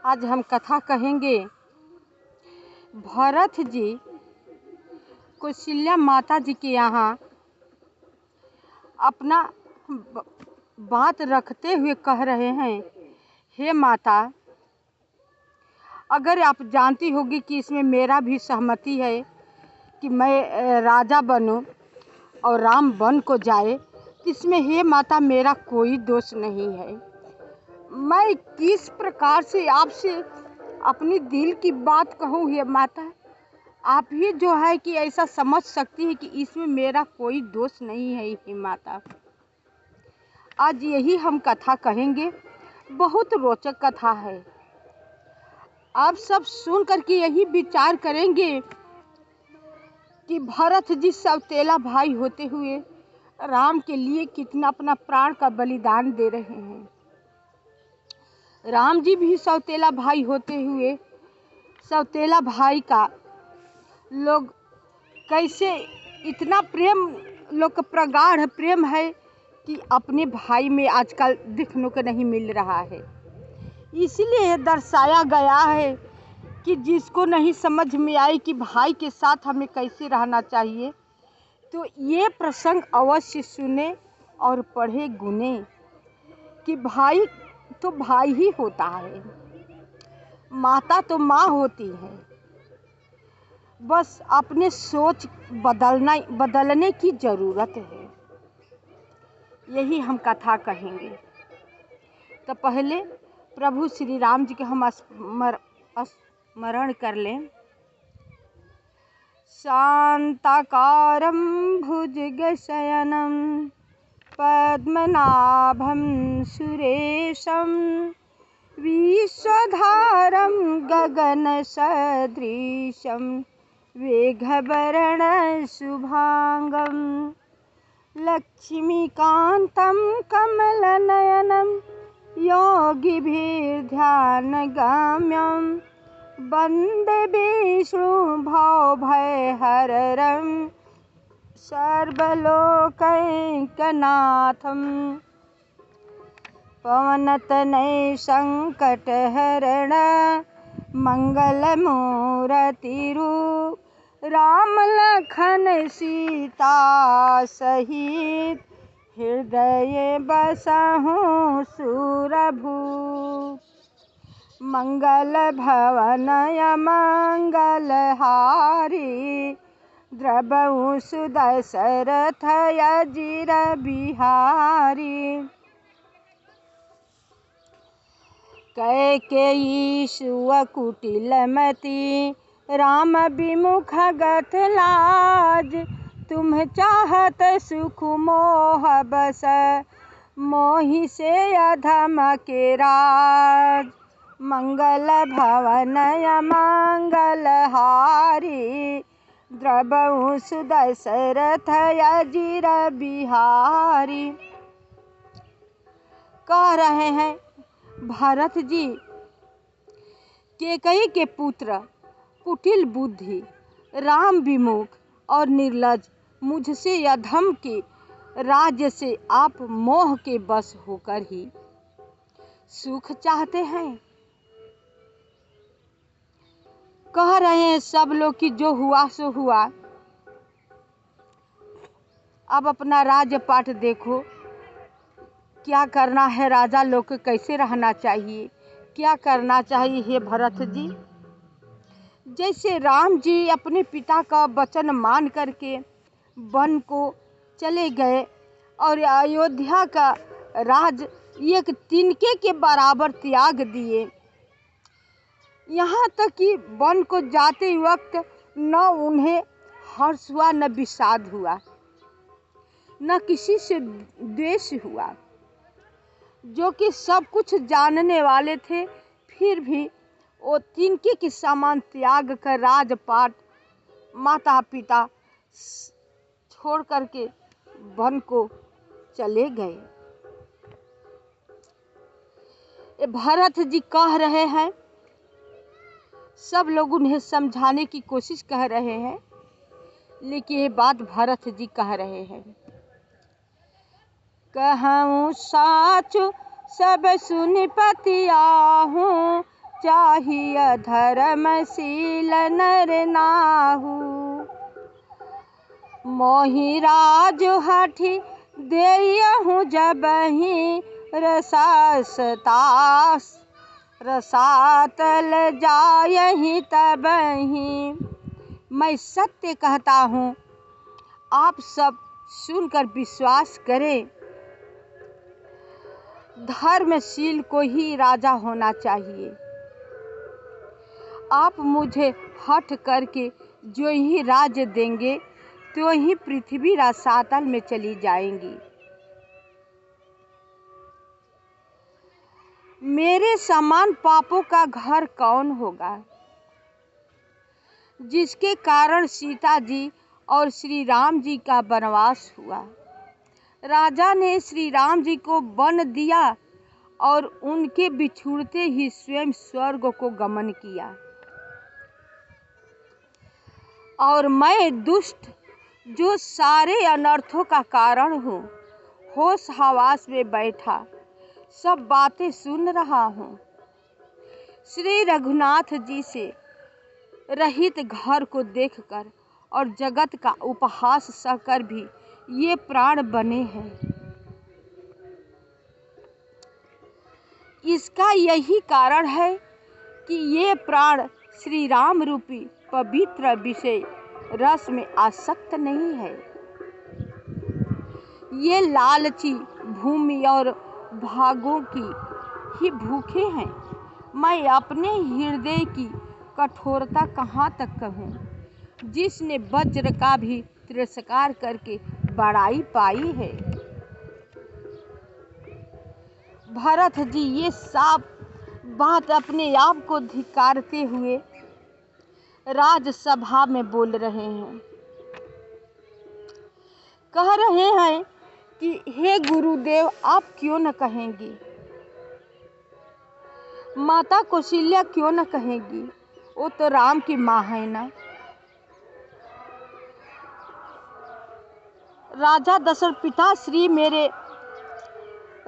आज हम कथा कहेंगे भरत जी कौशल्या माता जी के यहाँ अपना बात रखते हुए कह रहे हैं, हे माता, अगर आप जानती होगी कि इसमें मेरा भी सहमति है कि मैं राजा बनूं और राम वन को जाए, इसमें हे माता मेरा कोई दोष नहीं है। मैं किस प्रकार से आपसे अपनी दिल की बात कहूँ हे माता, आप ही जो है कि ऐसा समझ सकती है कि इसमें मेरा कोई दोष नहीं है हे माता। आज यही हम कथा कहेंगे, बहुत रोचक कथा है। आप सब सुन करके यही विचार करेंगे कि भरत जी सौतेला भाई होते हुए राम के लिए कितना अपना प्राण का बलिदान दे रहे हैं। राम जी भी सौतेला भाई होते हुए सौतेला भाई का लोग कैसे इतना प्रेम, लोग का प्रगाढ़ प्रेम है कि अपने भाई में आजकल देखने को नहीं मिल रहा है। इसीलिए दर्शाया गया है कि जिसको नहीं समझ में आई कि भाई के साथ हमें कैसे रहना चाहिए, तो ये प्रसंग अवश्य सुने और पढ़े गुने कि भाई तो भाई ही होता है, माता तो माँ होती है। बस अपने सोच बदलने की ज़रूरत है। यही हम कथा कहेंगे। तो पहले प्रभु श्री राम जी के हम स्मरण कर लें। शांताकारं भुजगशयनं पद्मनाभं सुरेशं विश्वधारं गगनसदृशं मेघवर्णशुभांगं लक्ष्मीकान्तं कमलनयनं योगिभिर्ध्यानगम्यं वन्दे विष्णुभवभयहरं सर्वलोकैकनाथं पवनतनय संकटहरण मंगलमूर्तिरूप राम लखन सीता सहित हृदय बसहु सुरभूप। मंगल भवनय मंगलहारी द्रवहु सुदशरथ अजिर बिहारी। कैकेयी सुकुटिलमति राम विमुख गत लाज, तुम चाहत सुख मोह बस मोहि से अधम के राज। मंगल भवनय मंगलहारी द्रवहु सुदशरथ अजिर बिहारी। कह रहे हैं भरत जी कैकेयी के पुत्र, कुटिल बुद्धि, राम विमुख और निर्लज मुझसे अधम के राज्य से आप मोह के बस होकर ही सुख चाहते हैं। कह रहे हैं सब लोग कि जो हुआ सो हुआ, अब अपना राजपाट देखो, क्या करना है, राजा लोग को कैसे रहना चाहिए, क्या करना चाहिए। हे भरत जी, जैसे राम जी अपने पिता का वचन मान करके वन को चले गए और अयोध्या का राज एक तिनके के बराबर त्याग दिए, यहाँ तक कि वन को जाते वक्त न उन्हें हर्ष हुआ, न विषाद हुआ, न किसी से द्वेष हुआ। जो कि सब कुछ जानने वाले थे, फिर भी वो तिनके के समान त्याग कर राजपाट, माता पिता छोड़ करके वन को चले गए। भरत जी कह रहे हैं, सब लोग उन्हें समझाने की कोशिश कर रहे हैं, लेकिन ये बात भरत जी कह रहे हैं। कहूँ साच सब सुनि पतियाहूँ, चाहिए धर्मशील नर नाहु। मोहि राज हठि देयहु जबहि रसातल जायहि तबहि। मैं सत्य कहता हूँ, आप सब सुनकर विश्वास करें। धर्मशील को ही राजा होना चाहिए। आप मुझे हठ करके जो ही राज्य देंगे तो ही पृथ्वी रसातल में चली जाएंगी। मेरे समान पापों का घर कौन होगा, जिसके कारण सीता जी और श्री राम जी का वनवास हुआ। राजा ने श्री राम जी को वन दिया और उनके बिछुड़ते ही स्वयं स्वर्ग को गमन किया। और मैं दुष्ट जो सारे अनर्थों का कारण हूँ, होश हवास में बैठा सब बातें सुन रहा हूँ। श्री रघुनाथ जी से रहित घर को देखकर और जगत का उपहास सहकर भी ये प्राण बने हैं। इसका यही कारण है कि ये प्राण श्री राम रूपी पवित्र विषय रस में आसक्त नहीं है। ये लालची भूमि और भागों की ही भूखे हैं। मैं अपने हृदय की कठोरता कहाँ तक कहूँ, जिसने वज्र का भी तिरस्कार करके बड़ाई पाई है। भरत जी ये साफ बात अपने आप को धिक्कारते हुए राजसभा में बोल रहे हैं। कह रहे हैं कि हे गुरुदेव, आप क्यों न कहेंगे, माता कौशल्या क्यों न कहेंगी, वो तो राम की माँ है ना। राजा दशरथ पिता श्री मेरे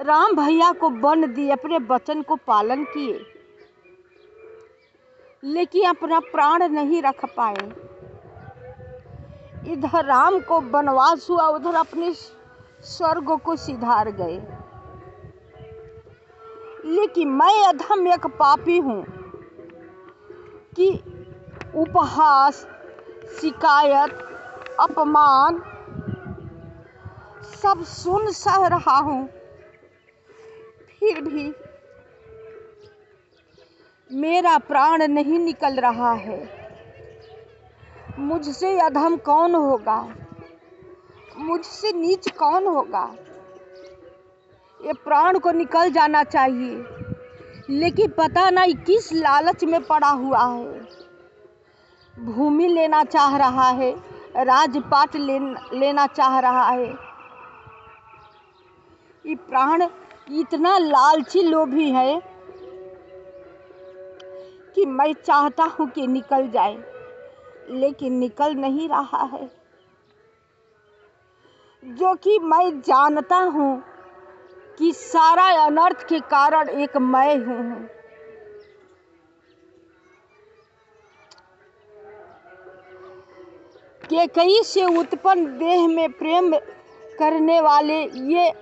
राम भैया को वन दिए, अपने वचन को पालन किए, लेकिन अपना प्राण नहीं रख पाए। इधर राम को वनवास हुआ, उधर अपने स्वर्ग को सिधार गए। लेकिन मैं अधम एक पापी हूँ कि उपहास, शिकायत, अपमान सब सुन सह रहा हूँ, फिर भी मेरा प्राण नहीं निकल रहा है। मुझसे अधम कौन होगा, मुझसे नीच कौन होगा। ये प्राण को निकल जाना चाहिए, लेकिन पता नहीं किस लालच में पड़ा हुआ है। भूमि लेना चाह रहा है, राजपाट लेना चाह रहा है। ये प्राण इतना लालची लोभी है कि मैं चाहता हूँ कि निकल जाए, लेकिन निकल नहीं रहा है। जो कि मैं जानता हूँ कि सारा अनर्थ के कारण एक मैं हूँ। कैकेयी से उत्पन्न देह में प्रेम करने वाले ये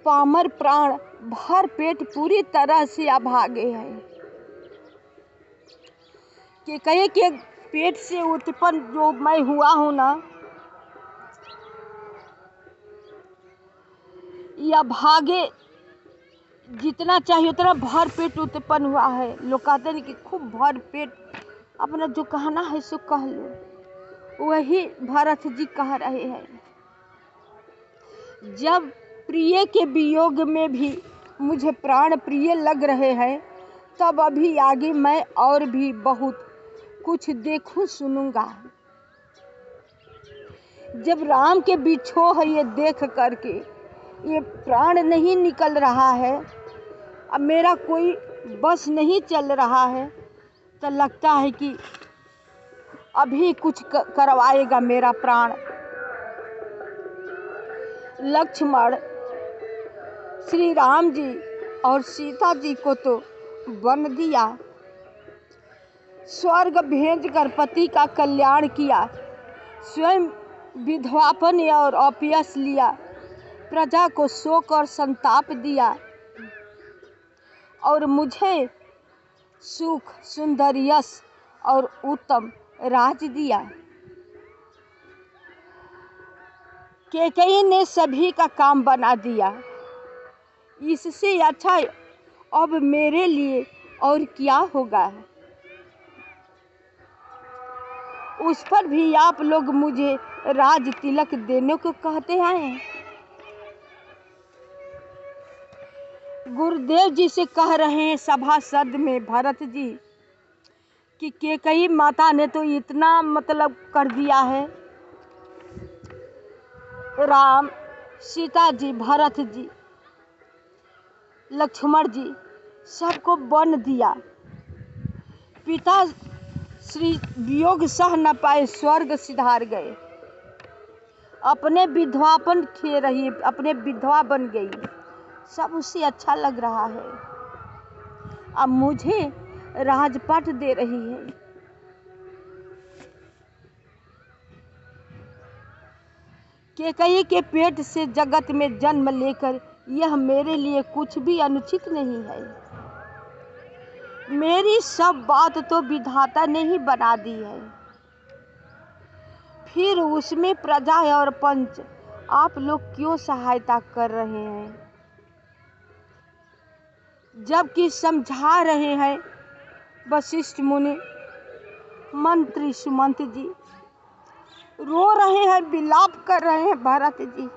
पामर प्राण भर पेट पूरी तरह से अभागे हैं। कैकेयी के पेट से उत्पन्न जो मैं हुआ हूँ ना, या भागे जितना चाहिए उतना भर पेट उत्पन्न हुआ है। लोग कहते हैं कि खूब भर पेट, अपना जो कहना है सो कह लो। वही भरत जी कह रहे हैं। जब प्रिय के वियोग में भी मुझे प्राण प्रिय लग रहे हैं, तब अभी आगे मैं और भी बहुत कुछ देखूं सुनूंगा। जब राम के बिछोह है ये देख करके ये प्राण नहीं निकल रहा है, अब मेरा कोई बस नहीं चल रहा है, तो लगता है कि अभी कुछ करवाएगा मेरा प्राण। लक्ष्मण श्री राम जी और सीता जी को तो वन दिया, स्वर्ग भेज कर पति का कल्याण किया, स्वयं विधवापन और अपयश लिया, प्रजा को शोक और संताप दिया और मुझे सुख, सुंदर, यश और उत्तम राज दिया। कैकेयी ने सभी का काम बना दिया। इससे अच्छा अब मेरे लिए और क्या होगा। उस पर भी आप लोग मुझे राज तिलक देने को कहते हैं। गुरुदेव जी से कह रहे हैं सभासद में भरत जी कि कैकेयी माता ने तो इतना मतलब कर दिया है। राम, सीता जी, भरत जी, लक्ष्मण जी सबको वन दिया। पिता श्री वियोग सह न पाए, स्वर्ग सिधार गए। अपने विधवापन खे रही, अपने विधवा बन गई। सब उसे अच्छा लग रहा है। अब मुझे राजपाट दे रही है। कैकेयी के पेट से जगत में जन्म लेकर यह मेरे लिए कुछ भी अनुचित नहीं है। मेरी सब बात तो विधाता ने ही बना दी है। फिर उसमें प्रजा और पंच आप लोग क्यों सहायता कर रहे हैं, जबकि समझा रहे हैं वशिष्ठ मुनि, मंत्री सुमंत जी रो रहे हैं, विलाप कर रहे हैं। भरत जी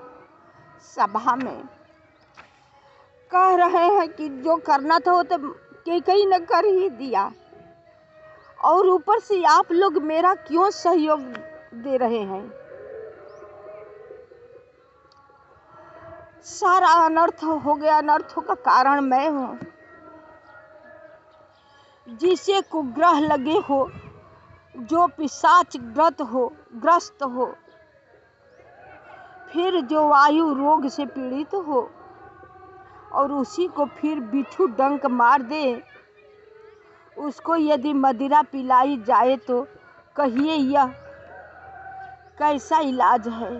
सभा में कह रहे हैं कि जो करना था वो तो कैकेयी ने कर ही दिया, और ऊपर से आप लोग मेरा क्यों सहयोग दे रहे हैं। सारा अनर्थ हो गया। अनर्थों का कारण मैं हूँ। जिसे कुग्रह लगे हो, जो पिशाच ग्रस्त हो, फिर जो वायु रोग से पीड़ित हो, और उसी को फिर बिच्छू डंक मार दे, उसको यदि मदिरा पिलाई जाए तो कहिए यह कैसा इलाज है।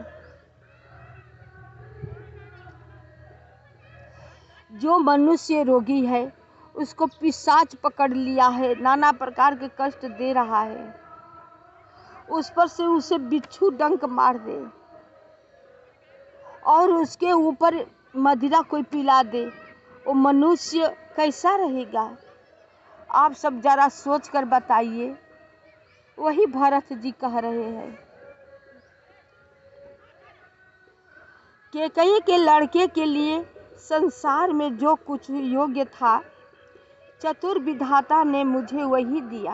जो मनुष्य रोगी है उसको पिशाच पकड़ लिया है, नाना प्रकार के कष्ट दे रहा है, उस पर से उसे बिच्छू डंक मार दे और उसके ऊपर मदिरा कोई पिला दे, वो मनुष्य कैसा रहेगा। आप सब जरा सोच कर बताइए। वही भरत जी कह रहे हैं। कैकेयी के लड़के के लिए संसार में जो कुछ योग्य था, चतुर विधाता ने मुझे वही दिया।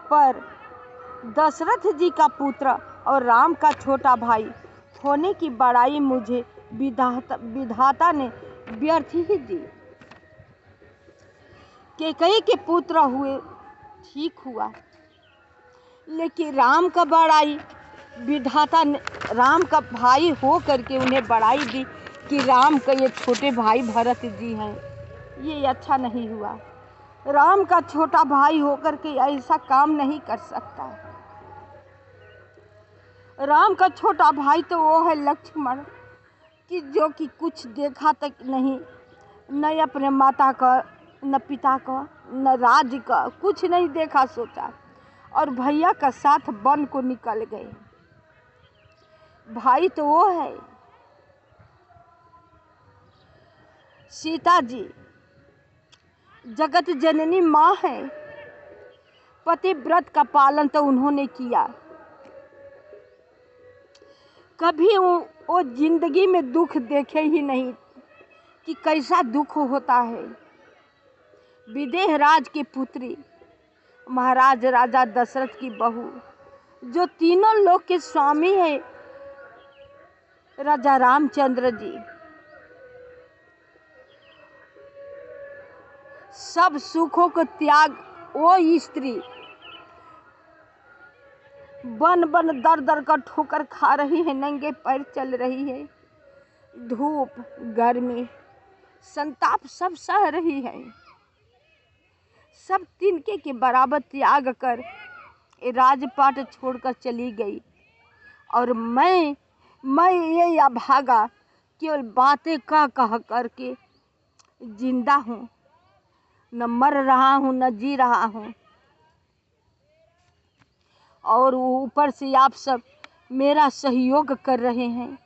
पर दशरथ जी का पुत्र और राम का छोटा भाई होने की बड़ाई मुझे विधाता ने व्यर्थ ही दी। कैकेयी के पुत्र हुए ठीक हुआ, लेकिन राम का बड़ाई विधाता ने, राम का भाई हो करके उन्हें बड़ाई दी कि राम का ये छोटे भाई भरत जी हैं। ये अच्छा नहीं हुआ। राम का छोटा भाई होकर के ऐसा काम नहीं कर सकता। राम का छोटा भाई तो वो है लक्ष्मण, कि जो कि कुछ देखा तक नहीं, न अपने माता का, न पिता का, न राज्य का, कुछ नहीं देखा सोचा, और भैया का साथ वन को निकल गए। भाई तो वो है। सीता जी जगत जननी माँ है। पतिव्रत का पालन तो उन्होंने किया। कभी वो जिंदगी में दुख देखे ही नहीं कि कैसा दुख होता है। विदेह राज की पुत्री, महाराज राजा दशरथ की बहू, जो तीनों लोक के स्वामी है, राजा रामचंद्र जी, सब सुखों को त्याग वो स्त्री बन बन दर दर का ठोकर खा रही है, नंगे पैर चल रही है, धूप गर्मी संताप सब सह रही है, सब तिनके के बराबर त्याग कर राजपाट छोड़कर चली गई। और मैं ये अभागा केवल बातें कह करके जिंदा हूँ, न मर रहा हूँ न जी रहा हूँ। और ऊपर से आप सब मेरा सहयोग कर रहे हैं।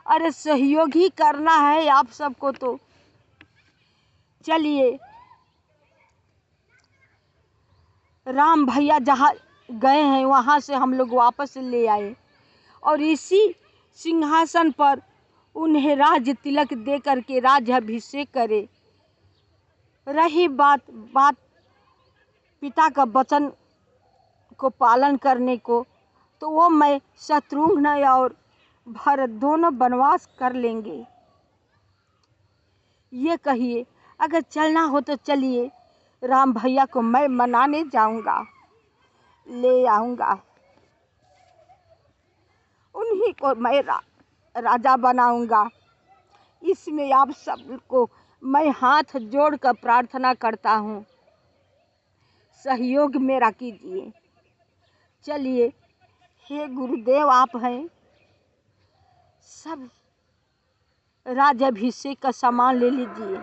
अरे सहयोग ही करना है आप सबको तो चलिए, राम भैया जहाँ गए हैं वहाँ से हम लोग वापस ले आए और इसी सिंहासन पर उन्हें राज तिलक दे करके राज्याभिषेक करे। रही बात पिता का वचन को पालन करने को, तो वो मैं शत्रुघ्न और भरत दोनों वनवास कर लेंगे। ये कहिए, अगर चलना हो तो चलिए, राम भैया को मैं मनाने जाऊंगा, ले आऊंगा, उन्हीं को मैं राजा बनाऊंगा। इसमें आप सबको मैं हाथ जोड़कर प्रार्थना करता हूँ, सहयोग मेरा कीजिए। चलिए, हे गुरुदेव आप हैं, सब राज्याभिषेक का सामान ले लीजिए,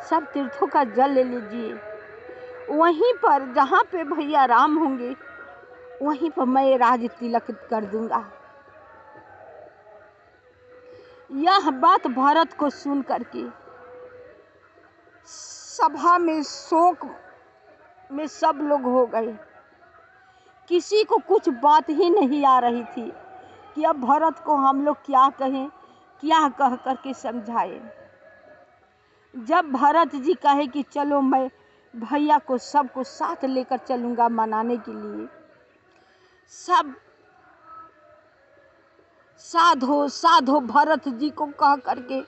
सब तीर्थों का जल ले लीजिए। वहीं पर जहाँ पे भैया राम होंगे वहीं पर मैं राज तिलक कर दूंगा। यह बात भरत को सुन करके सभा में शोक में सब लोग हो गए। किसी को कुछ बात ही नहीं आ रही थी कि अब भरत को हम लोग क्या कहें, क्या कह करके समझाएं। जब भरत जी कहे कि चलो मैं भैया को सबको साथ लेकर चलूंगा मनाने के लिए, सब साधो साधो भरत जी को कह करके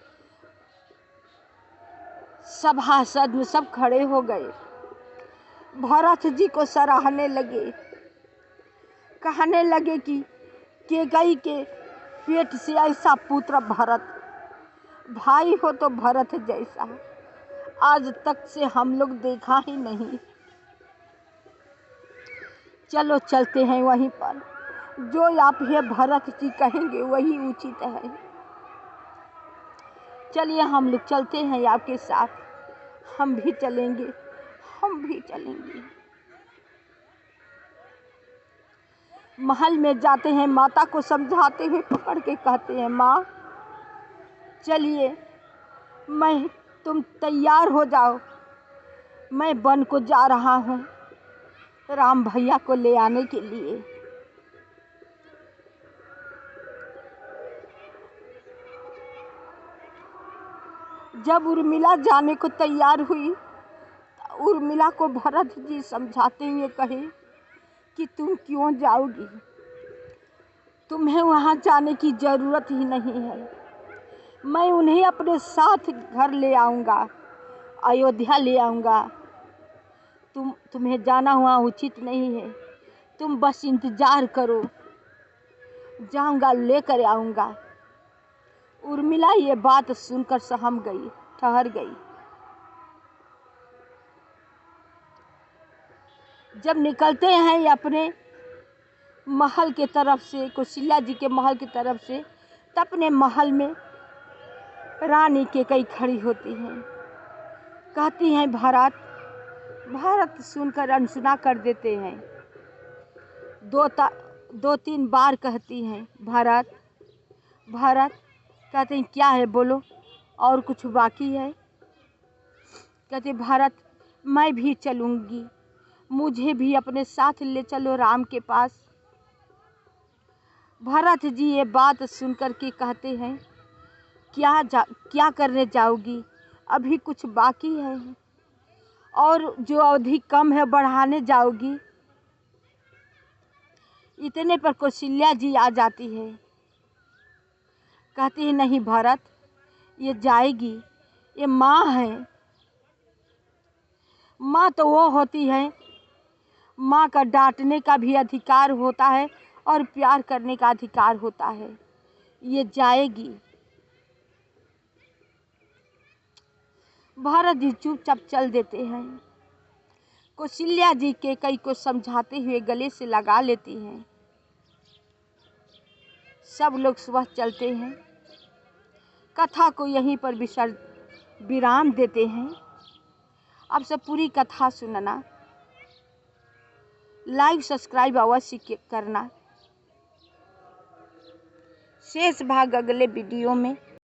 सभासद में सब खड़े हो गए। भरत जी को सराहने लगे, कहने लगे कि केकई के पेट से ऐसा पुत्र भरत, भाई हो तो भरत जैसा आज तक से हम लोग देखा ही नहीं। चलो चलते हैं वहीं पर, जो आप ये भरत जी कहेंगे वही उचित है। चलिए हम लोग चलते हैं आपके साथ, हम भी चलेंगे, हम भी चलेंगे। महल में जाते हैं, माता को समझाते हैं, पकड़ के कहते हैं माँ चलिए, तुम तैयार हो जाओ, मैं वन को जा रहा हूँ राम भैया को ले आने के लिए। जब उर्मिला जाने को तैयार हुई, उर्मिला को भरत जी समझाते हुए कहे कि तुम क्यों जाओगी, तुम्हें वहाँ जाने की ज़रूरत ही नहीं है, मैं उन्हें अपने साथ घर ले आऊँगा, अयोध्या ले आऊँगा। तुम्हें जाना हुआ उचित नहीं है, तुम बस इंतज़ार करो, जाऊँगा लेकर आऊँगा। उर्मिला ये बात सुनकर सहम गई, ठहर गई। जब निकलते हैं अपने महल के तरफ से, कौशल्या जी के महल की तरफ से, तब अपने महल में रानी केकई खड़ी होती हैं, कहती हैं भरत सुनकर अनसुना कर देते हैं। दो तीन बार कहती हैं भरत, कहते हैं क्या है बोलो, और कुछ बाकी है। कहते भरत मैं भी चलूँगी, मुझे भी अपने साथ ले चलो राम के पास। भरत जी ये बात सुनकर के कहते हैं क्या करने जाओगी, अभी कुछ बाकी है, और जो अवधि कम है बढ़ाने जाओगी। इतने पर कौशल्या जी आ जाती है, कहती है नहीं भरत ये जाएगी, ये माँ है, माँ तो वो होती है, माँ का डांटने का भी अधिकार होता है और प्यार करने का अधिकार होता है, ये जाएगी। भरत जी चुपचाप चल देते हैं। कौशल्या जी कैकेयी को समझाते हुए गले से लगा लेती हैं। सब लोग सुबह चलते हैं। कथा को यहीं पर विराम देते हैं। अब सब पूरी कथा सुनना, लाइक सब्सक्राइब अवश्य करना। शेष भाग अगले वीडियो में